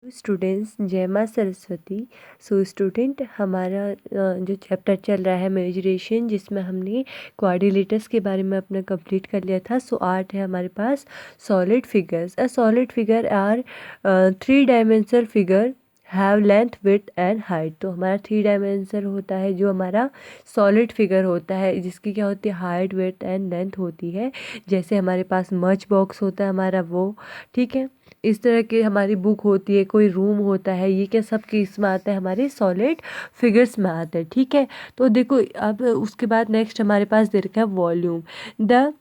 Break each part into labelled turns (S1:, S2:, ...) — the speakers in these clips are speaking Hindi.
S1: स्टूडेंट्स, जय माँ सरस्वती। स्टूडेंट, हमारा जो चैप्टर चल रहा है मेजरेशन, जिसमें हमने क्वाड्रिलेटर्स के बारे में अपना कंप्लीट कर लिया था। आर्ट है हमारे पास solid figures. A solid figure are 3 dimensional figure have length width and height. तो हमारा 3 डायमेंशनल होता है जो हमारा सॉलिड फिगर होता है, जिसकी क्या होती है, हाइट विड्थ एंड लेंथ होती है। जैसे हमारे पास मच बॉक्स होता है हमारा, वो ठीक है। इस तरह की हमारी बुक होती है, कोई रूम होता है, ये क्या सब किस में आता है, हमारे सॉलिड फिगर्स में आता है, ठीक है। तो देखो अब उसके बाद नेक्स्ट हमारे पास दे रखा है volume. The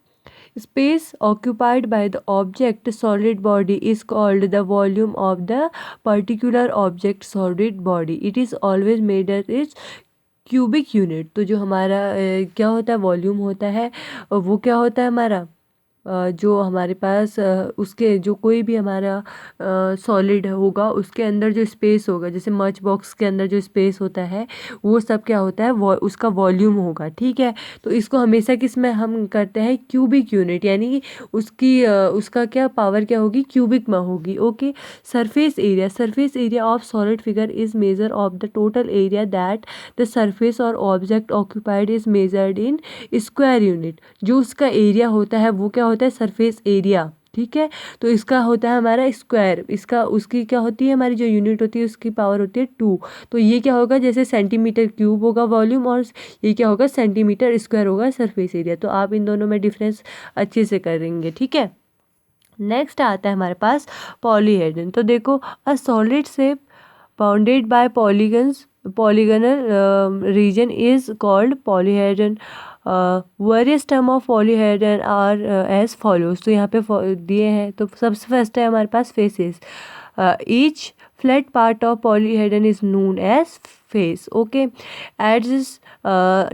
S1: space occupied by the object solid body is called the volume of the particular object solid body. It is always measured is cubic unit. तो जो हमारा क्या होता है, वॉल्यूम होता है, वो क्या होता है हमारा, जो हमारे पास उसके जो कोई भी हमारा सॉलिड होगा, उसके अंदर जो स्पेस होगा, जैसे मच बॉक्स के अंदर जो स्पेस होता है, वो सब क्या होता है, उसका वॉल्यूम होगा, ठीक है। तो इसको हमेशा किस में हम करते हैं, क्यूबिक यूनिट, यानी कि उसका क्या पावर क्या होगी, क्यूबिक में होगी, okay. Surface area of solid figure is measure of the total area that the surface और object occupied is measured in square unit. जो उसका एरिया होता है वो क्या होता है, सरफेस एरिया, ठीक है। तो इसका होता है हमारा स्क्वायर, इसका उसकी क्या होती है, हमारी जो यूनिट होती है उसकी पावर होती है 2। तो ये क्या होगा, जैसे सेंटीमीटर क्यूब होगा वॉल्यूम, और ये क्या होगा, सेंटीमीटर स्क्वायर होगा सरफेस एरिया। तो आप इन दोनों में डिफरेंस अच्छे से करेंगे, ठीक है। नेक्स्ट आता है हमारे पास पॉलीहेड्रन। तो देखो, a solid shape bounded by polygonal region is called polyhedron. Various term of polyhedron are as follows. तो यहाँ पे दिए हैं, तो सबसे फर्स्ट है हमारे पास faces. Each flat part of polyhedron is known as face, okay. Edges,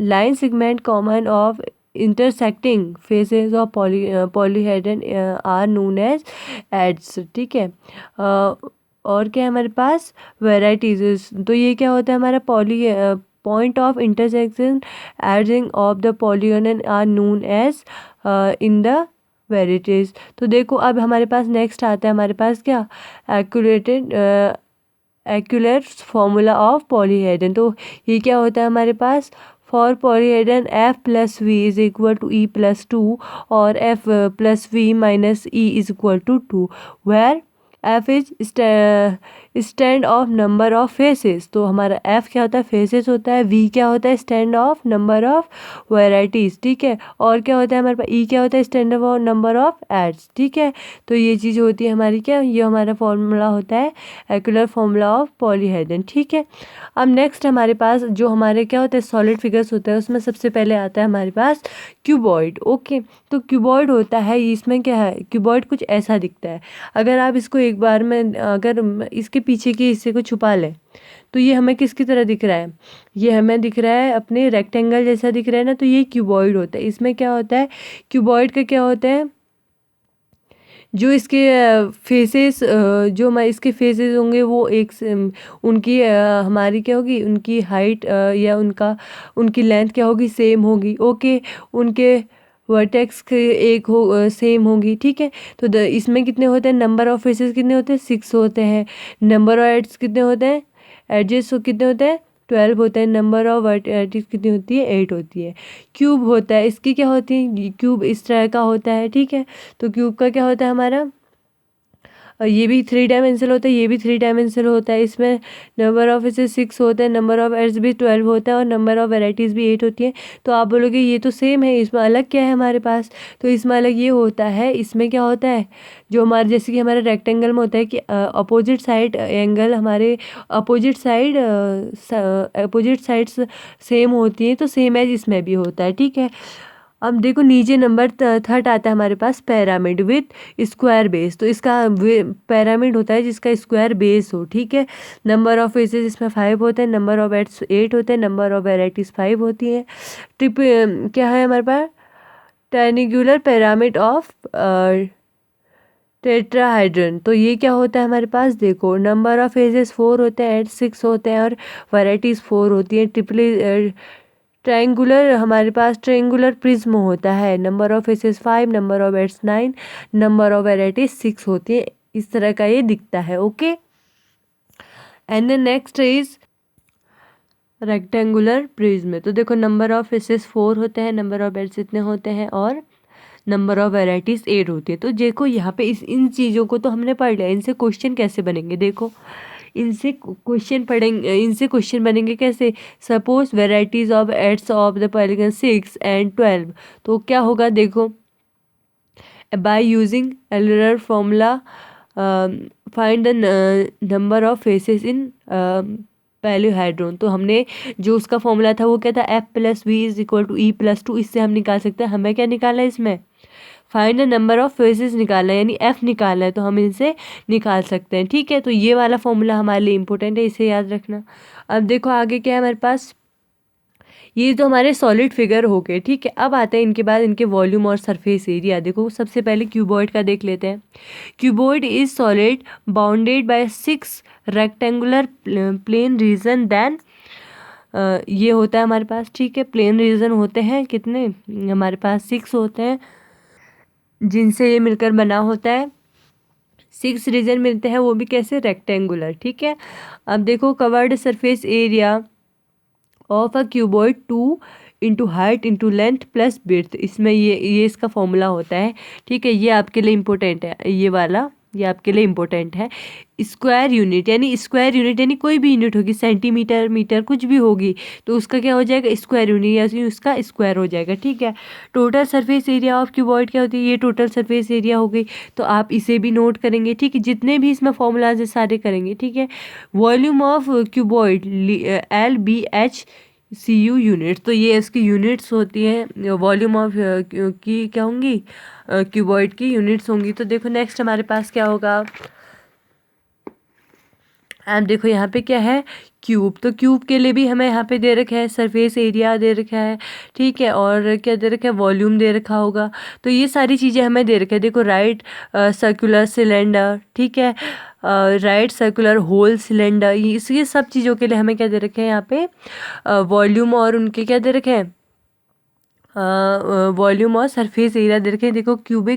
S1: line segment common of intersecting faces of polyhedron are known as edges, ठीक है। और क्या है हमारे पास, वेराइटीज। तो ये क्या होता है हमारा, point of intersection edging of the polygon are known as in the vertices. तो देखो अब हमारे पास नेक्स्ट आता है हमारे पास क्या, एक्यूलेट फॉर्मूला ऑफ पॉलीहेड्रन। तो ये क्या होता है हमारे पास, for polyhedron F plus V is equal to E plus 2 और F plus V minus E is equal to 2, where F is stand of number of faces. तो हमारा एफ क्या होता है, फेसेस होता है, वी क्या होता है, stand of number of varieties, ठीक है। और क्या होता है हमारे पास, ई क्या होता है, stand of number of edges, ठीक है। तो ये चीज़ होती है हमारी क्या, ये हमारा फॉर्मूला होता है एक्यूलर फॉर्मूला ऑफ पॉलीहेड्रन, ठीक है। अब नेक्स्ट हमारे पास जो हमारे क्या होता है, सॉलिड फिगर्स होता है, उसमें सबसे पहले आता है हमारे पास क्यूबॉइड, ओके। तो क्यूबॉइड होता है, इसमें क्या है, क्यूबॉइड कुछ ऐसा दिखता है। अगर आप इसको एक बार में, अगर इसके पीछे के हिस्से को छुपा लें, तो ये हमें किसकी तरह दिख रहा है, ये हमें दिख रहा है अपने रेक्टेंगल जैसा दिख रहा है ना। तो ये क्यूबॉइड होता है। इसमें क्या होता है, क्यूबॉइड का क्या होता है, जो इसके फेसेस, जो हमारे इसके फेसेस होंगे वो एक उनकी हमारी क्या होगी, उनकी हाइट या उनकी लेंथ क्या होगी, सेम होगी, ओके। उनके वर्टेक्स के एक हो सेम होगी, ठीक है। तो इसमें कितने होते हैं, नंबर ऑफ फेसेस कितने होते हैं, 6 होते हैं। नंबर ऑफ एड्स कितने होते हैं, एडजेस कितने होते हैं, 12 होते हैं। नंबर ऑफ वर्टेक्स कितनी होती है, 8 होती है। क्यूब होता है, इसकी क्या होती है, क्यूब इस तरह का होता है, ठीक है। तो क्यूब का क्या होता है हमारा, ये भी 3 डायमेंशनल होता है, ये भी 3 डायमेंशनल होता है। इसमें नंबर ऑफ इसे 6 होते हैं, नंबर ऑफ एड्स भी 12 होता है, और नंबर ऑफ वेराइटीज़ भी 8 होती है। तो आप बोलोगे ये तो सेम है, इसमें अलग क्या है हमारे पास। तो इसमें अलग ये होता है, इसमें क्या होता है, जो हमारे जैसे कि हमारे रेक्टेंगल में होता है कि अपोजिट साइड एंगल, हमारे अपोजिट साइड्स सेम होती हैं, तो सेम एज इसमें भी होता है, ठीक है। अब देखो नीचे नंबर 3 आता है हमारे पास, पैरामिड विथ स्क्वायर बेस। तो इसका पैरामिड होता है जिसका स्क्वायर बेस हो, ठीक है। नंबर ऑफ फेसेस इसमें 5 होते हैं, नंबर ऑफ एड्स 8 होते हैं, नंबर ऑफ वेराइटीज़ 5 होती हैं। क्या है हमारे पास, ट्रायंगुलर पिरामिड ऑफ टेट्राहाइड्रन। तो ये क्या होता है हमारे पास, देखो नंबर ऑफ फेसेस 4 होते हैं, एड्स 6 होते हैं, और वेराइटीज़ 4 होती हैं। ट्रायंगुलर हमारे पास ट्रायंगुलर प्रिज्म होता है, number of faces 5, number of edges 9, number of vertices 6 होती है। इस तरह का ये दिखता है, okay. And the next is rectangular prism. तो देखो नंबर ऑफ फेसेस 4 होते हैं, नंबर ऑफ बेड्स इतने होते हैं और नंबर ऑफ वेराइटीज 8 होती है। तो देखो यहाँ पे इन चीज़ों को तो हमने पढ़ लिया, इनसे क्वेश्चन कैसे बनेंगे, देखो इनसे क्वेश्चन बनेंगे कैसे। Suppose varieties of edges of the polygon 6 and 12, तो क्या होगा देखो, by using Euler formula find the number of faces in polyhedron. तो हमने जो उसका फॉर्मूला था वो क्या था, F+V=E+2। इससे हम निकाल सकते हैं, हमें क्या निकालना है इसमें, find the number of faces निकालना है, यानी F निकालना है, तो हम इनसे निकाल सकते हैं। ठीक है, तो ये वाला फॉर्मूला हमारे लिए इंपॉर्टेंट है, इसे याद रखना। अब देखो आगे क्या है हमारे पास, ये तो हमारे सॉलिड फिगर हो गए। ठीक है, अब आते हैं इनके बाद इनके वॉल्यूम और सरफेस एरिया। देखो सबसे पहले क्यूबॉइड का देख लेते हैं। Cuboid is solid bounded by 6 rectangular plane region, then ये होता है हमारे पास। ठीक है, प्लेन रीजन होते हैं कितने, हमारे पास 6 होते हैं जिनसे ये मिलकर बना होता है। 6 रीजन मिलते हैं, वो भी कैसे, रेक्टेंगुलर। ठीक है, अब देखो curved surface area of a cuboid 2 into height into length plus width. इसमें ये इसका फॉर्मूला होता है। ठीक है, ये आपके लिए इम्पोर्टेंट है, ये आपके लिए इम्पोर्टेंट है। स्क्वायर यूनिट यानी कोई भी यूनिट होगी, सेंटीमीटर, मीटर, कुछ भी होगी, तो उसका क्या हो जाएगा, स्क्वायर यूनिट, या उसका स्क्वायर हो जाएगा। ठीक है, total surface area of cuboid क्या होती है, ये टोटल सरफेस एरिया हो गई, तो आप इसे भी नोट करेंगे। ठीक है, जितने भी इसमें फॉर्मूलाज है सारे करेंगे। ठीक है, volume of cuboid LBHCU unit, तो ये इसकी यूनिट्स होती हैं, वॉल्यूम ऑफ की क्या होंगी, क्यूबॉइड की यूनिट्स होंगी। तो देखो नेक्स्ट हमारे पास क्या होगा, एंड देखो यहाँ पे क्या है, क्यूब। तो क्यूब के लिए भी हमें यहाँ पे दे रखा है सरफेस एरिया दे रखा है। ठीक है, और क्या दे रखा है, वॉल्यूम दे रखा होगा। तो ये सारी चीज़ें हमें दे रखा है। देखो राइट सर्कुलर सिलेंडर, ठीक है, राइट सर्कुलर होल सिलेंडर, ये सब चीज़ों के लिए हमें क्या दे रखे हैं यहाँ पे, वॉल्यूम और उनके क्या दे रखे हैं, वॉल्यूम और सरफेस एरिया दे रखे हैं। देखो क्यूब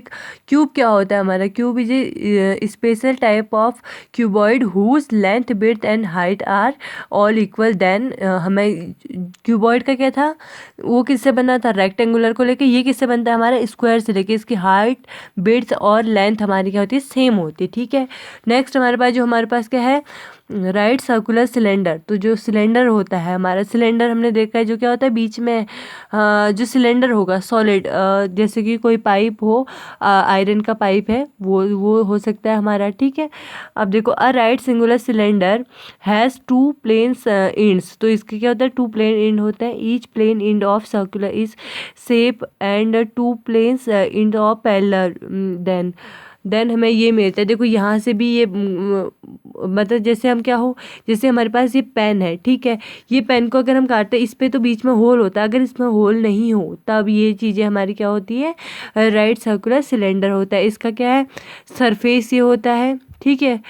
S1: क्या होता है हमारा, cube is a special type of cuboid whose length width and height are all equal. Then हमें क्यूबॉइड का क्या था, वो किससे बना था, रेक्टेंगुलर को लेके, ये किससे बनता है हमारा, स्क्वायर से लेके। इसकी हाइट विड्थ और लेंथ हमारी क्या होती है, सेम होती है। ठीक है, नेक्स्ट हमारे पास क्या है, राइट सर्कुलर सिलेंडर। तो जो सिलेंडर होता है हमारा, सिलेंडर हमने देखा है जो क्या होता है बीच में, जो सिलेंडर होगा सॉलिड, जैसे कि कोई पाइप हो, आयरन का पाइप है, वो हो सकता है हमारा। ठीक है, अब देखो a right circular cylinder has 2 planes ends. तो इसके क्या होता है, 2 प्लेन एंड होता है, each plane end of circular is shape and 2 planes end of parallel. Then हमें ये मिलता है। देखो यहाँ से भी ये मतलब जैसे हम क्या हो, जैसे हमारे पास ये पेन है। ठीक है, ये पेन को अगर हम काटते हैं, इस पे तो बीच में होल होता है, अगर इसमें होल नहीं हो तब ये चीज़ें हमारी क्या होती है, राइट सर्कुलर सिलेंडर होता है। इसका क्या है, सरफेस ये होता है। ठीक है,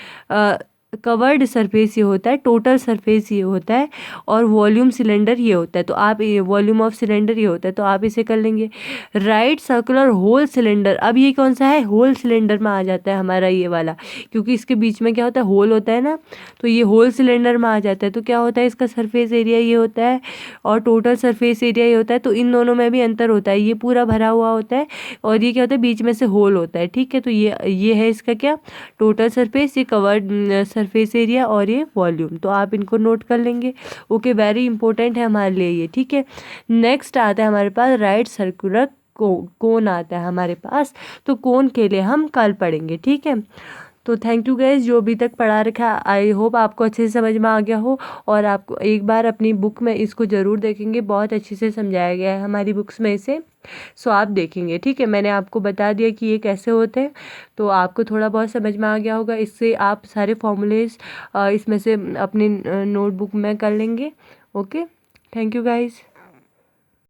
S1: कवर्ड सरफेस ये होता है, टोटल सरफेस ये होता है, और वॉल्यूम सिलेंडर ये होता है। तो आप वॉल्यूम ऑफ सिलेंडर ये होता है, तो आप इसे कर लेंगे। राइट सर्कुलर होल सिलेंडर, अब ये कौन सा है, होल सिलेंडर में आ जाता है हमारा ये वाला, क्योंकि इसके बीच में क्या होता है, होल होता है ना, तो ये होल सिलेंडर में आ जाता है। तो क्या होता है, इसका सरफेस एरिया ये होता है और टोटल सरफेस एरिया ये होता है। तो इन दोनों में भी अंतर होता है, ये पूरा भरा हुआ होता है और ये क्या होता है, बीच में से होल होता है। ठीक है, तो ये है इसका क्या, टोटल सरफेस, ये कवर्ड सरफेस एरिया, और ये वॉल्यूम। तो आप इनको नोट कर लेंगे। ओके, वेरी इंपॉर्टेंट है हमारे लिए ये। ठीक है, नेक्स्ट आता है हमारे पास राइट सर्कुलर कोन आता है हमारे पास। तो कोन के लिए हम कल पढ़ेंगे। ठीक है, तो थैंक यू गाइज जो अभी तक पढ़ा रखा, आई होप आपको अच्छे से समझ में आ गया हो, और आपको एक बार अपनी बुक में इसको ज़रूर देखेंगे, बहुत अच्छे से समझाया गया है हमारी बुक्स में इसे, सो आप देखेंगे। ठीक है, मैंने आपको बता दिया कि ये कैसे होते हैं, तो आपको थोड़ा बहुत समझ में आ गया होगा। इससे आप सारे फॉर्मूलेज इसमें से अपनी नोटबुक में कर लेंगे। Okay, thank you guys.